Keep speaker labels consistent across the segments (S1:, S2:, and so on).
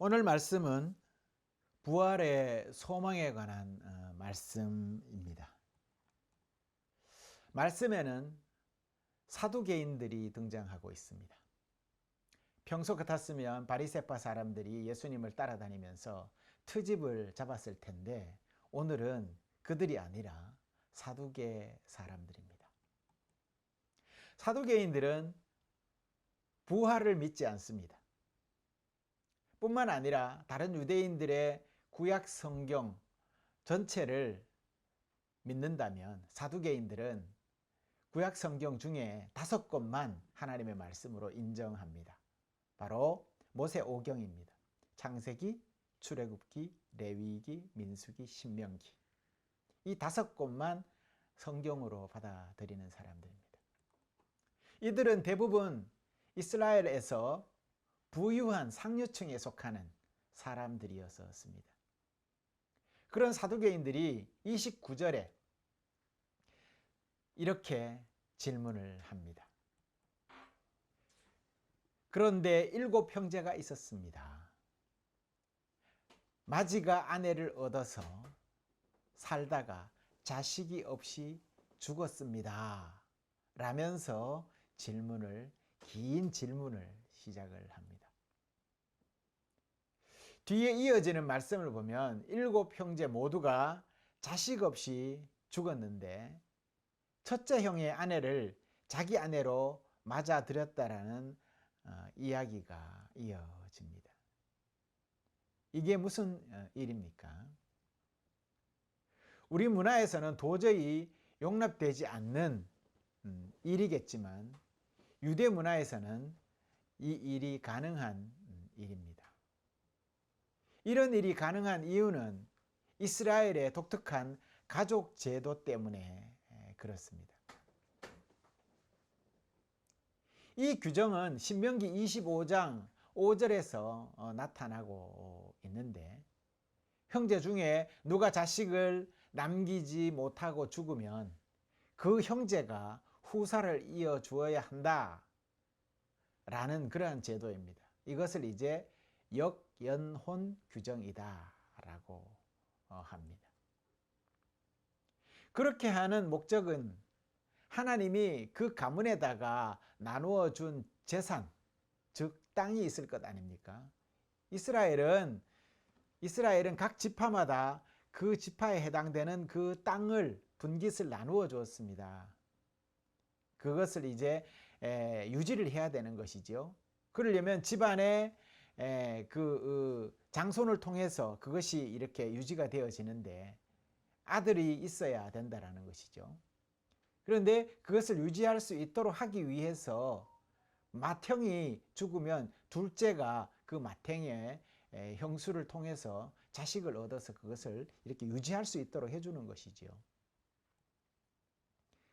S1: 오늘 말씀은 부활의 소망에 관한 말씀입니다. 말씀에는 사두개인들이 등장하고 있습니다. 평소 같았으면 바리새파 사람들이 예수님을 따라다니면서 트집을 잡았을 텐데 오늘은 그들이 아니라 사두개 사람들입니다. 사두개인들은 부활을 믿지 않습니다. 뿐만 아니라 다른 유대인들의 구약 성경 전체를 믿는다면 사두개인들은 구약 성경 중에 5권만 하나님의 말씀으로 인정합니다. 바로 모세오경입니다. 창세기, 출애굽기, 레위기, 민수기, 신명기. 이 5권만 성경으로 받아들이는 사람들입니다. 이들은 대부분 이스라엘에서 부유한 상류층에 속하는 사람들이었습니다. 그런 사두개인들이 29절에 이렇게 질문을 합니다. 그런데 7 형제가 있었습니다. 마지가 아내를 얻어서 살다가 자식이 없이 죽었습니다. 라면서 긴 질문을 시작을 합니다. 뒤에 이어지는 말씀을 보면 7 형제 모두가 자식 없이 죽었는데 첫째 형의 아내를 자기 아내로 맞아들였다라는 이야기가 이어집니다. 이게 무슨 일입니까? 우리 문화에서는 도저히 용납되지 않는 일이겠지만 유대 문화에서는 이 일이 가능한 일입니다. 이런 일이 가능한 이유는 이스라엘의 독특한 가족 제도 때문에 그렇습니다. 이 규정은 신명기 25장 5절에서 나타나고 있는데 형제 중에 누가 자식을 남기지 못하고 죽으면 그 형제가 후사를 이어 주어야 한다 라는 그러한 제도입니다. 이것을 이제 역연혼 규정이다 라고 합니다. 그렇게 하는 목적은 하나님이 그 가문에다가 나누어 준 재산, 즉 땅이 있을 것 아닙니까? 이스라엘은 각 지파마다 그 지파에 해당되는 그 땅을 분깃을 나누어 주었습니다. 그것을 이제 유지를 해야 되는 것이죠. 그러려면 집안의 그 장손을 통해서 그것이 이렇게 유지가 되어지는데 아들이 있어야 된다는 것이죠. 그런데 그것을 유지할 수 있도록 하기 위해서 맏형이 죽으면 둘째가 그 맏형의 형수를 통해서 자식을 얻어서 그것을 이렇게 유지할 수 있도록 해주는 것이죠.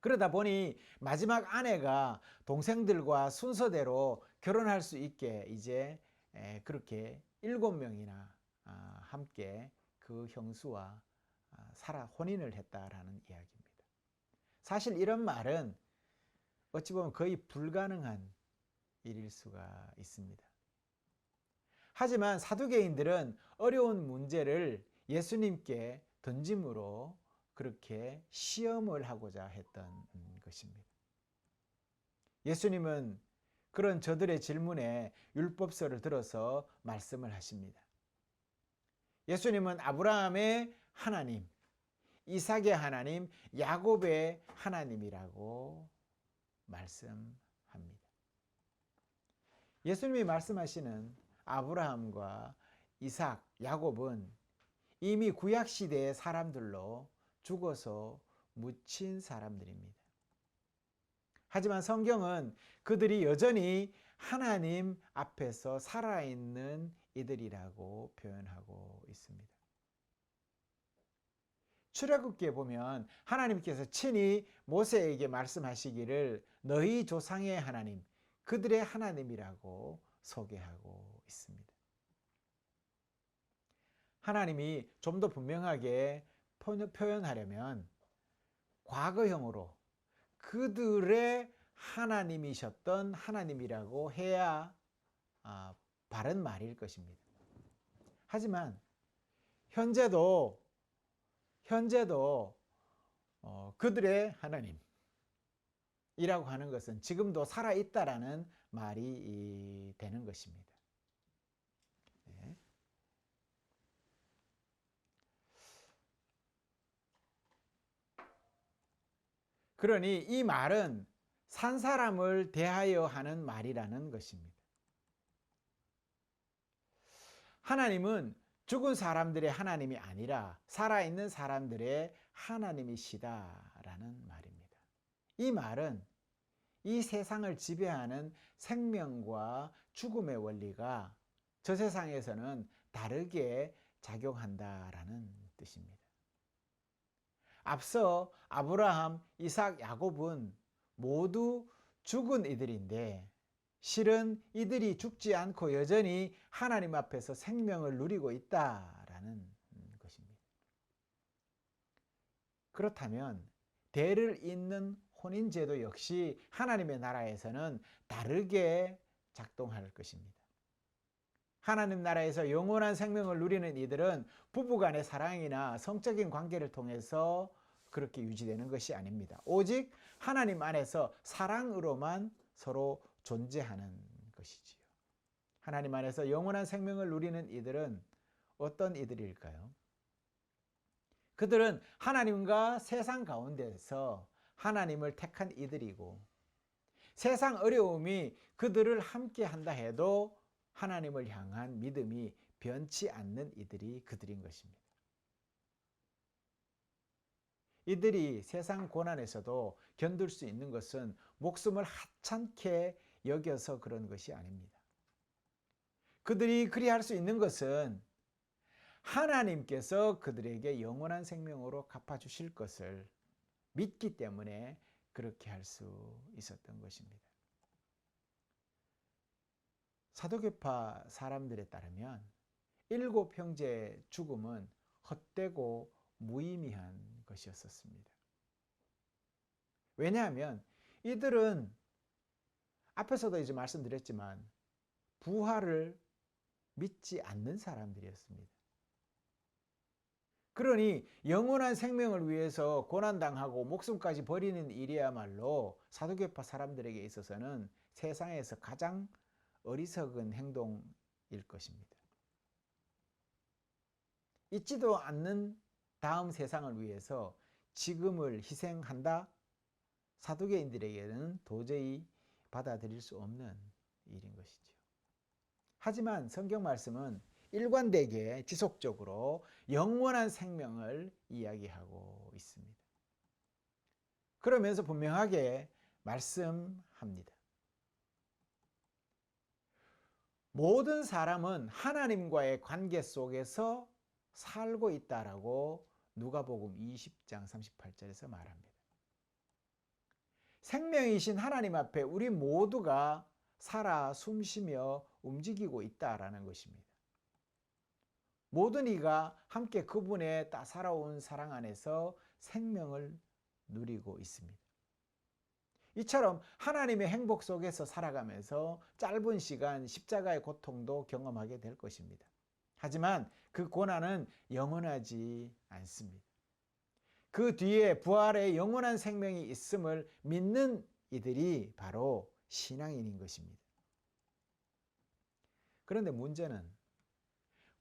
S1: 그러다 보니 마지막 아내가 동생들과 순서대로 결혼할 수 있게 이제 그렇게 7명이나 함께 그 형수와 혼인을 했다라는 이야기입니다. 사실 이런 말은 어찌 보면 거의 불가능한 일일 수가 있습니다. 하지만 사두개인들은 어려운 문제를 예수님께 던짐으로 그렇게 시험을 하고자 했던 것입니다. 예수님은 그런 저들의 질문에 율법서를 들어서 말씀을 하십니다. 예수님은 아브라함의 하나님, 이삭의 하나님, 야곱의 하나님이라고 말씀합니다. 예수님이 말씀하시는 아브라함과 이삭, 야곱은 이미 구약시대의 사람들로 죽어서 묻힌 사람들입니다. 하지만 성경은 그들이 여전히 하나님 앞에서 살아있는 이들이라고 표현하고 있습니다. 출애굽기에 보면 하나님께서 친히 모세에게 말씀하시기를 너희 조상의 하나님, 그들의 하나님이라고 소개하고 있습니다. 하나님이 좀 더 분명하게 표현하려면 과거형으로 그들의 하나님이셨던 하나님이라고 해야 바른 말일 것입니다. 하지만 현재도 그들의 하나님이라고 하는 것은 지금도 살아있다라는 말이 되는 것입니다. 네. 그러니 이 말은 산 사람을 대하여 하는 말이라는 것입니다. 하나님은 죽은 사람들의 하나님이 아니라 살아있는 사람들의 하나님이시다라는 말입니다. 이 말은 이 세상을 지배하는 생명과 죽음의 원리가 저 세상에서는 다르게 작용한다라는 뜻입니다. 앞서 아브라함, 이삭, 야곱은 모두 죽은 이들인데 실은 이들이 죽지 않고 여전히 하나님 앞에서 생명을 누리고 있다라는 것입니다. 그렇다면 대를 잇는 혼인제도 역시 하나님의 나라에서는 다르게 작동할 것입니다. 하나님 나라에서 영원한 생명을 누리는 이들은 부부간의 사랑이나 성적인 관계를 통해서 그렇게 유지되는 것이 아닙니다. 오직 하나님 안에서 사랑으로만 서로 존재하는 것이지요. 하나님 안에서 영원한 생명을 누리는 이들은 어떤 이들일까요? 그들은 하나님과 세상 가운데서 하나님을 택한 이들이고 세상 어려움이 그들을 함께 한다 해도 하나님을 향한 믿음이 변치 않는 이들이 그들인 것입니다. 이들이 세상 고난에서도 견딜 수 있는 것은 목숨을 하찮게 여겨서 그런 것이 아닙니다. 그들이 그리할 수 있는 것은 하나님께서 그들에게 영원한 생명으로 갚아주실 것을 믿기 때문에 그렇게 할 수 있었던 것입니다. 사도계파 사람들에 따르면 7 형제의 죽음은 헛되고 무의미한 것이었습니다. 왜냐하면 이들은 앞에서도 이제 말씀드렸지만 부활을 믿지 않는 사람들이었습니다. 그러니 영원한 생명을 위해서 고난당하고 목숨까지 버리는 일이야말로 사도계파 사람들에게 있어서는 세상에서 가장 어리석은 행동일 것입니다. 있지도 않는 다음 세상을 위해서 지금을 희생한다? 사두개인들에게는 도저히 받아들일 수 없는 일인 것이죠. 하지만 성경 말씀은 일관되게 지속적으로 영원한 생명을 이야기하고 있습니다. 그러면서 분명하게 말씀합니다. 모든 사람은 하나님과의 관계 속에서 살고 있다라고 누가복음 20장 38절에서 말합니다. 생명이신 하나님 앞에 우리 모두가 살아 숨쉬며 움직이고 있다라는 것입니다. 모든 이가 함께 그분의 따사로운 사랑 안에서 생명을 누리고 있습니다. 이처럼 하나님의 행복 속에서 살아가면서 짧은 시간 십자가의 고통도 경험하게 될 것입니다. 하지만 그 고난은 영원하지 않습니다. 그 뒤에 부활의 영원한 생명이 있음을 믿는 이들이 바로 신앙인인 것입니다. 그런데 문제는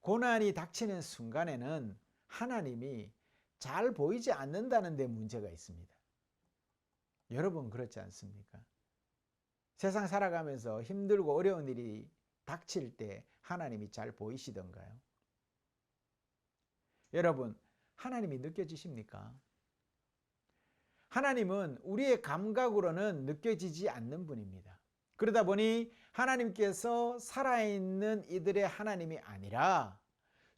S1: 고난이 닥치는 순간에는 하나님이 잘 보이지 않는다는 데 문제가 있습니다. 여러분 그렇지 않습니까? 세상 살아가면서 힘들고 어려운 일이 닥칠 때 하나님이 잘 보이시던가요? 여러분, 하나님이 느껴지십니까? 하나님은 우리의 감각으로는 느껴지지 않는 분입니다. 그러다 보니 하나님께서 살아있는 이들의 하나님이 아니라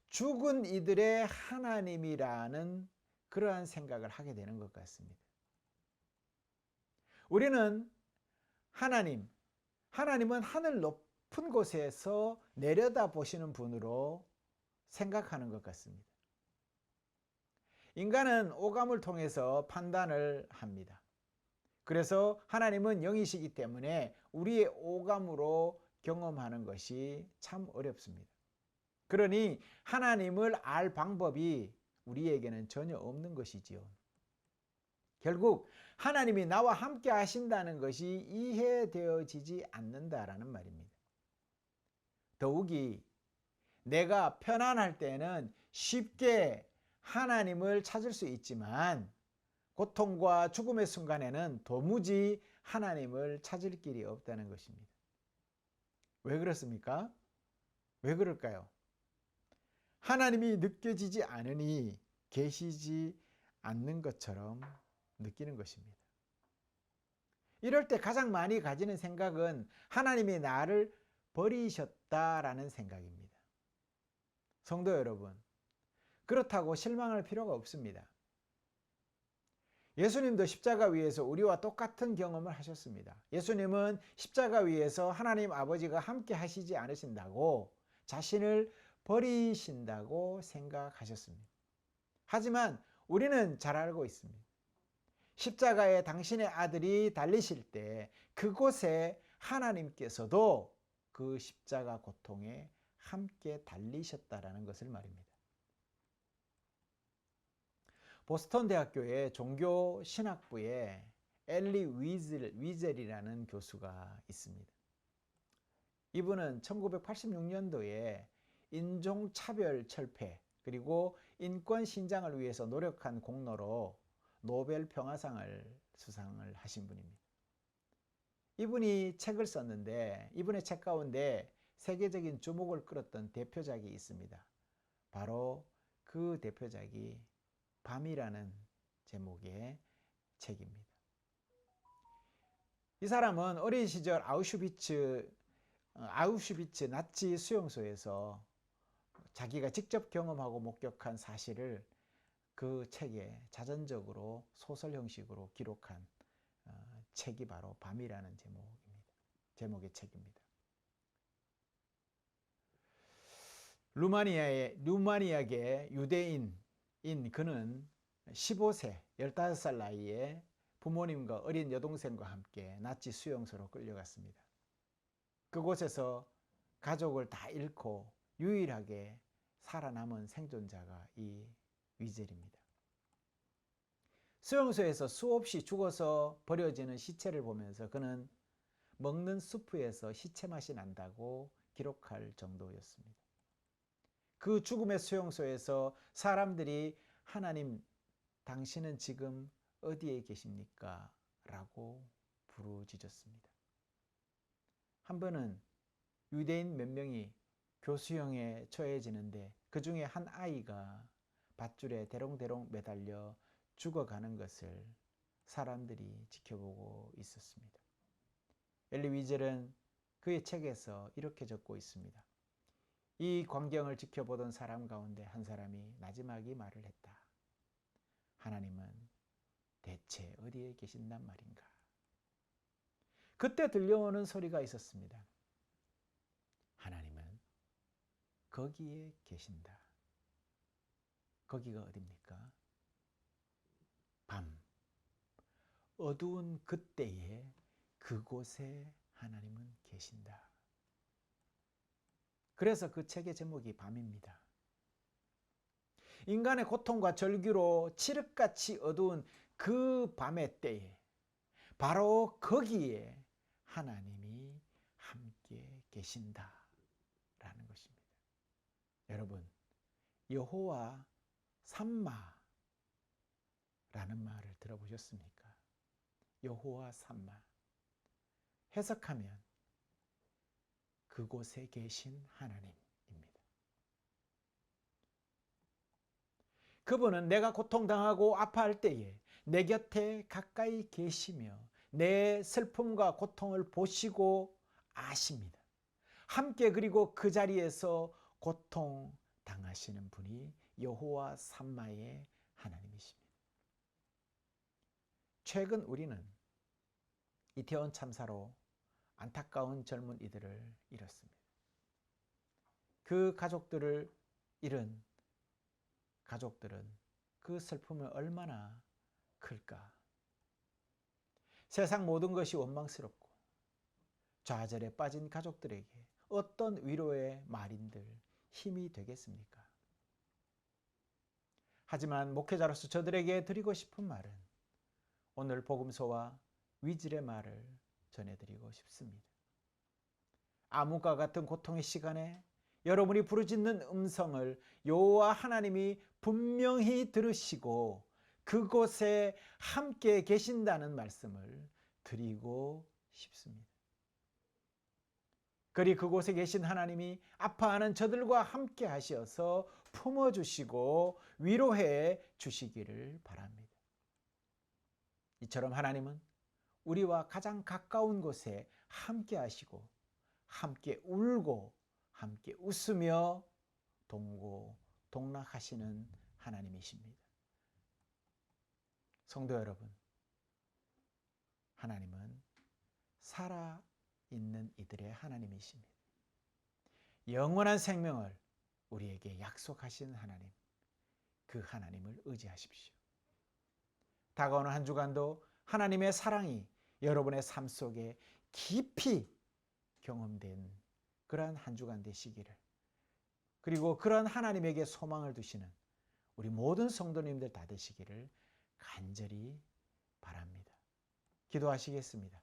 S1: 죽은 이들의 하나님이라는 그러한 생각을 하게 되는 것 같습니다. 우리는 하나님은 하늘 높은 곳에서 내려다 보시는 분으로 생각하는 것 같습니다. 인간은 오감을 통해서 판단을 합니다. 그래서 하나님은 영이시기 때문에 우리의 오감으로 경험하는 것이 참 어렵습니다. 그러니 하나님을 알 방법이 우리에게는 전혀 없는 것이지요. 결국 하나님이 나와 함께 하신다는 것이 이해되어지지 않는다라는 말입니다. 더욱이 내가 편안할 때는 쉽게 하나님을 찾을 수 있지만 고통과 죽음의 순간에는 도무지 하나님을 찾을 길이 없다는 것입니다. 왜 그렇습니까? 왜 그럴까요? 하나님이 느껴지지 않으니 계시지 않는 것처럼 느끼는 것입니다. 이럴 때 가장 많이 가지는 생각은 하나님이 나를 버리셨다라는 생각입니다. 성도 여러분, 그렇다고 실망할 필요가 없습니다. 예수님도 십자가 위에서 우리와 똑같은 경험을 하셨습니다. 예수님은 십자가 위에서 하나님 아버지가 함께 하시지 않으신다고 자신을 버리신다고 생각하셨습니다. 하지만 우리는 잘 알고 있습니다. 십자가에 당신의 아들이 달리실 때 그곳에 하나님께서도 그 십자가 고통에 함께 달리셨다라는 것을 말입니다. 보스턴 대학교의 종교 신학부에 엘리 위젤이라는 교수가 있습니다. 이분은 1986년도에 인종차별 철폐 그리고 인권 신장을 위해서 노력한 공로로 노벨 평화상을 수상을 하신 분입니다. 이분이 책을 썼는데 이분의 책 가운데 세계적인 주목을 끌었던 대표작이 있습니다. 바로 그 대표작이 밤이라는 제목의 책입니다. 이 사람은 어린 시절 아우슈비츠 나치 수용소에서 자기가 직접 경험하고 목격한 사실을 그 책에 자전적으로 소설 형식으로 기록한 책이 바로 밤이라는 제목의 책입니다. 루마니아계 유대인인 그는 15세, 15살 나이에 부모님과 어린 여동생과 함께 나치 수용소로 끌려갔습니다. 그곳에서 가족을 다 잃고 유일하게 살아남은 생존자가 이 위젤입니다. 수용소에서 수없이 죽어서 버려지는 시체를 보면서 그는 먹는 수프에서 시체 맛이 난다고 기록할 정도였습니다. 그 죽음의 수용소에서 사람들이 하나님, 당신은 지금 어디에 계십니까? 라고 부르짖었습니다. 한 번은 유대인 몇 명이 교수형에 처해지는데 그 중에 한 아이가 밧줄에 대롱대롱 매달려 죽어가는 것을 사람들이 지켜보고 있었습니다. 엘리 위젤은 그의 책에서 이렇게 적고 있습니다. 이 광경을 지켜보던 사람 가운데 한 사람이 나지막이 말을 했다. 하나님은 대체 어디에 계신단 말인가? 그때 들려오는 소리가 있었습니다. 하나님은 거기에 계신다. 거기가 어딥니까? 밤, 어두운 그때에 그곳에 하나님은 계신다. 그래서 그 책의 제목이 밤입니다. 인간의 고통과 절규로 칠흑같이 어두운 그 밤의 때에 바로 거기에 하나님이 함께 계신다라는 것입니다. 여러분, 여호와 삼마라는 말을 들어보셨습니까? 여호와 삼마. 해석하면 그곳에 계신 하나님입니다. 그분은 내가 고통당하고 아파할 때에 내 곁에 가까이 계시며 내 슬픔과 고통을 보시고 아십니다. 함께 그리고 그 자리에서 고통 당하시는 분이 여호와 삼마의 하나님이십니다. 최근 우리는 이태원 참사로 안타까운 젊은이들을 잃었습니다. 그 가족들을 잃은 가족들은 그 슬픔이 얼마나 클까? 세상 모든 것이 원망스럽고 좌절에 빠진 가족들에게 어떤 위로의 말인들 힘이 되겠습니까? 하지만 목회자로서 저들에게 드리고 싶은 말은 오늘 복음서와 위질의 말을 전해드리고 싶습니다. 암흑과 같은 고통의 시간에 여러분이 부르짖는 음성을 여호와 하나님이 분명히 들으시고 그곳에 함께 계신다는 말씀을 드리고 싶습니다. 그리 그곳에 계신 하나님이 아파하는 저들과 함께 하셔서 품어주시고 위로해 주시기를 바랍니다. 이처럼 하나님은 우리와 가장 가까운 곳에 함께 하시고 함께 울고 함께 웃으며 동고동락하시는 하나님이십니다. 성도 여러분, 하나님은 살아있는 이들의 하나님이십니다. 영원한 생명을 우리에게 약속하신 하나님, 그 하나님을 의지하십시오. 다가오는 한 주간도 하나님의 사랑이 여러분의 삶 속에 깊이 경험된 그러한 한 주간 되시기를, 그리고 그런 하나님에게 소망을 두시는 우리 모든 성도님들 다 되시기를 간절히 바랍니다. 기도하시겠습니다.